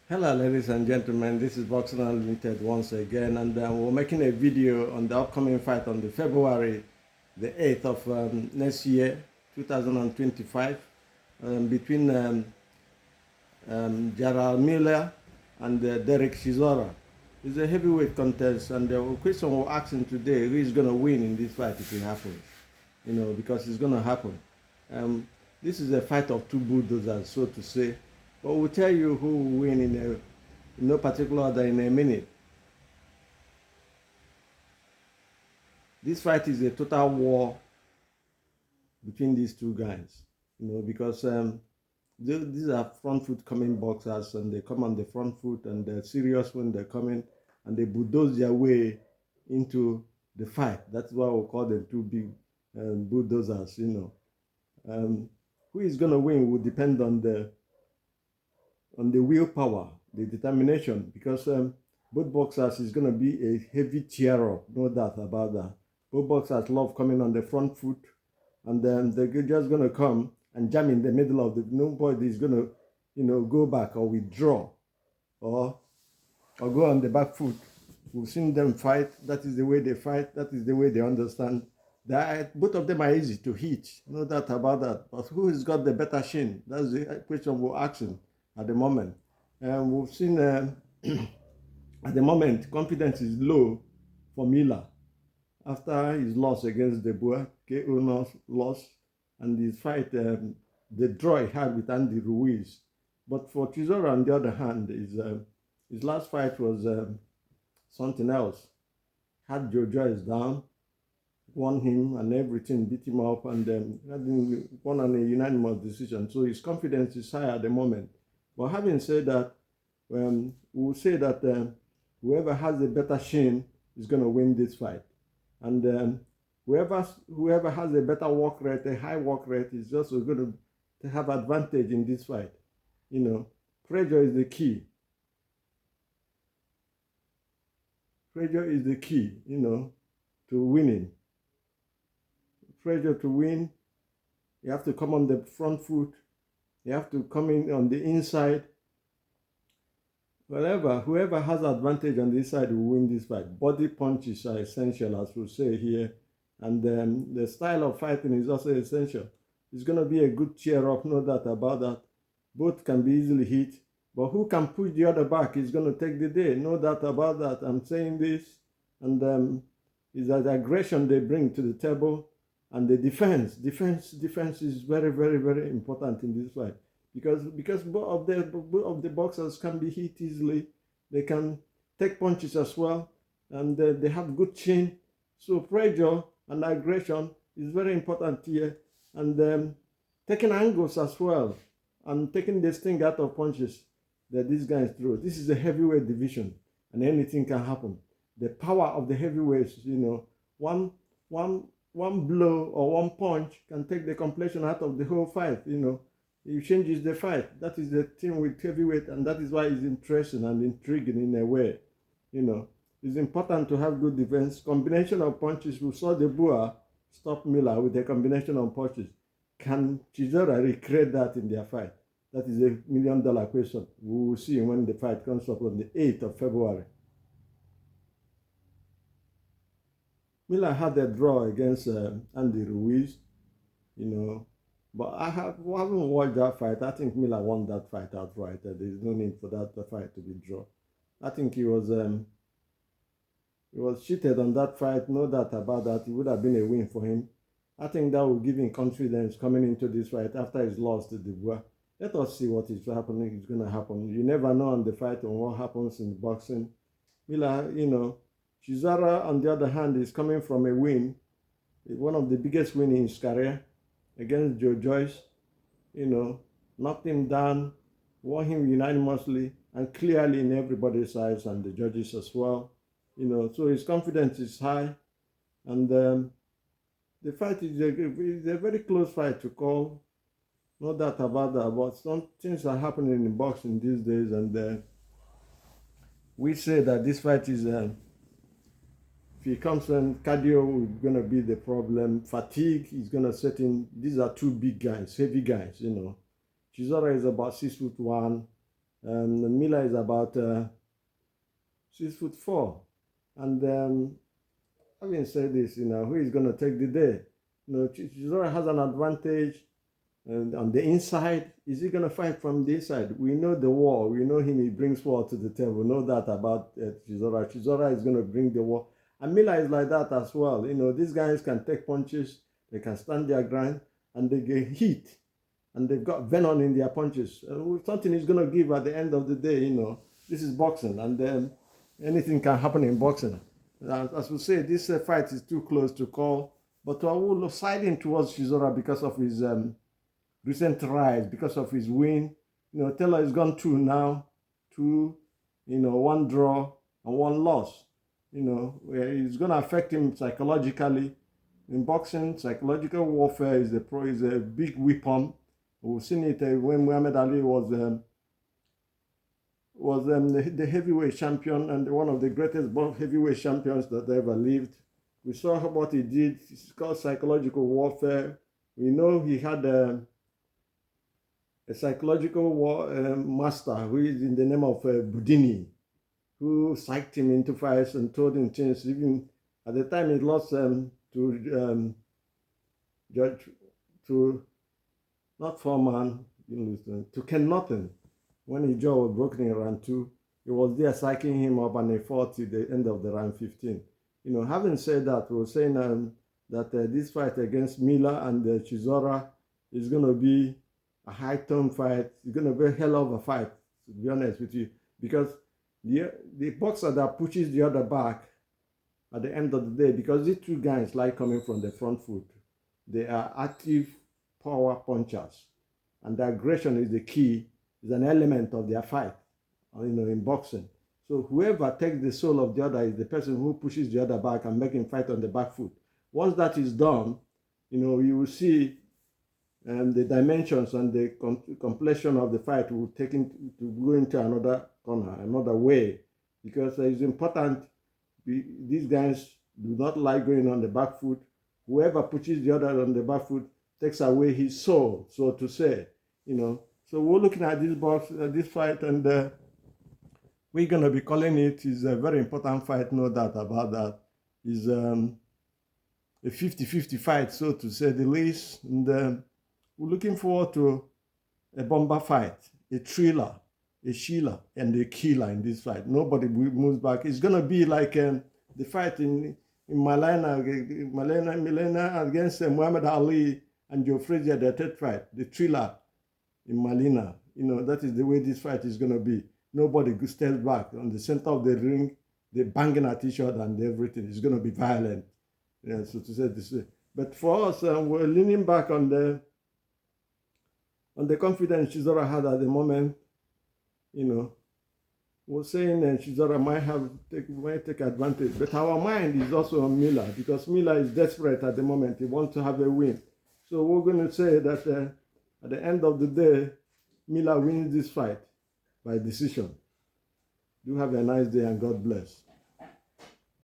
Hello, ladies and gentlemen. This is Boxing Unlimited once again, and we're making a video on the upcoming fight on the February the 8th of next year, 2025, between Jarrel and Derek Chisora. It's a heavyweight contest, and the question we're asking today: who is going to win in this fight if it happens? Because it's going to happen. Um, this is a fight of two bulldozers, so to say. But we'll tell you who will win in no particular order in a minute. This fight is a total war between these two guys, because these are front foot coming boxers, and they come on the front foot and they're serious when they're coming, and they bulldoze their way into the fight. That's why we call them two big bulldozers. Who is going to win will depend on the willpower, the determination, because both boxers is going to be a heavy tear-up, no doubt about that. Both boxers love coming on the front foot, and then they're just going to come and jam in the middle of the. Nobody is going to, go back or withdraw, or go on the back foot. We've seen them fight. That is the way they fight. That is the way they understand. Both of them are easy to hit, no doubt about that. But who has got the better shin? That's the question we're asking at the moment. And we've seen at the moment confidence is low for Miller after his loss against De Boer, KO loss, and his fight, the draw he had with Andy Ruiz. But for Chisora, on the other hand, his last fight was something else. Had Joe Joyce down, won him and everything, beat him up, and won on a unanimous decision. So his confidence is high at the moment. But having said that, we'll say that whoever has the better shin is going to win this fight. And whoever has a better work rate, a high work rate, is also going to have advantage in this fight. Pressure is the key. Pressure is the key, to winning. Pressure to win, you have to come on the front foot. You have to come in on the inside. Whoever has advantage on this side will win this fight. Body punches are essential, as we say here. And the style of fighting is also essential. It's going to be a good cheer up, no doubt about that. Both can be easily hit. But who can push the other back is going to take the day, no doubt about that. I'm saying this. And it's that aggression they bring to the table. And the defense is very, very, very important in this fight, because both of the boxers can be hit easily. They can take punches as well, and they have good chin. So pressure and aggression is very important here, and taking angles as well, and taking the sting out of punches that these guys throw. This is a heavyweight division, and anything can happen. The power of the heavyweights, one blow or one punch can take the complexion out of the whole fight. It changes the fight. That is the thing with heavyweight, and that is why it's interesting and intriguing in a way. It's important to have good defense. Combination of punches. We saw De Boer stop Miller with a combination of punches. Can Chisora recreate that in their fight? That is $1 million question. We will see when the fight comes up on the 8th of February. Miller had a draw against Andy Ruiz, but I haven't watched that fight. I think Miller won that fight outright. There's no need for that fight to be drawn. I think he was cheated on that fight, no doubt about that. It would have been a win for him. I think that will give him confidence coming into this fight after his loss to De Boer. Let us see what is happening. It's going to happen. You never know on the fight on what happens in boxing. Miller, Chisora, on the other hand, is coming from a win, one of the biggest wins in his career against Joe Joyce. Knocked him down, won him unanimously and clearly in everybody's eyes and the judges as well. So his confidence is high, and the fight is a very close fight to call. No doubt about that. But some things are happening in boxing these days, and we say that this fight is. If he comes in, cardio is going to be the problem. Fatigue is going to set in. These are two big guys, heavy guys, Chisora is about 6'1", Miller is about 6'4", and having said this, who is going to take the day? Chisora has an advantage. And on the inside, is he going to fight from the inside? We know the war. We know him. He brings war to the table. No doubt about Chisora. Chisora is going to bring the war. And Miller is like that as well. These guys can take punches. They can stand their ground. And they get heat. And they've got venom in their punches. Something is going to give at the end of the day. This is boxing. And then anything can happen in boxing. As we say, this fight is too close to call. But I will side in towards Chisora because of his recent rise, because of his win. Taylor has gone 2 now, 2, 1 draw and 1 loss. Where it's going to affect him psychologically. In boxing, psychological warfare is a big weapon. We've seen it when Muhammad Ali was the heavyweight champion and one of the greatest heavyweight champions that ever lived. We saw what he did. It's called psychological warfare. We know he had a psychological master who is in the name of Budini, who psyched him into fights and told him things. Even at the time, he lost to not Foreman, to Ken Norton. When his jaw was broken in round 2, he was there psyching him up and he fought till the end of the round 15. Having said that, we were saying that this fight against Miller and Chisora is going to be a high-tone fight. It's going to be a hell of a fight, to be honest with you, because the boxer that pushes the other back at the end of the day, because these 2 guys like coming from the front foot, they are active power punchers, and the aggression is the key, is an element of their fight, in boxing. So whoever takes the soul of the other is the person who pushes the other back and make him fight on the back foot. Once that is done, you will see the dimensions and the complexion of the fight will take to go into another corner, another way, because it's important. These guys do not like going on the back foot. Whoever pushes the other on the back foot takes away his soul, so to say. So we're looking at this fight, and we're going to be calling it. Is a very important fight, no doubt about that. It's a 50-50 fight, so to say the least. And we're looking forward to a bomber fight, a thriller, a Sheila, and a killer in this fight. Nobody moves back. It's going to be like the fight in Milena against Muhammad Ali and Joe Frazier, the 3rd fight, the thriller in Malina. That is the way this fight is going to be. Nobody steps back. On the center of the ring, they're banging at each other and everything. It's going to be violent. So to say this way. But for us, we're leaning back on the confidence Chisora had at the moment. We're saying Chisora might take advantage. But our mind is also on Miller, because Miller is desperate at the moment. He wants to have a win. So we're going to say that at the end of the day, Miller wins this fight by decision. Do have a nice day and God bless.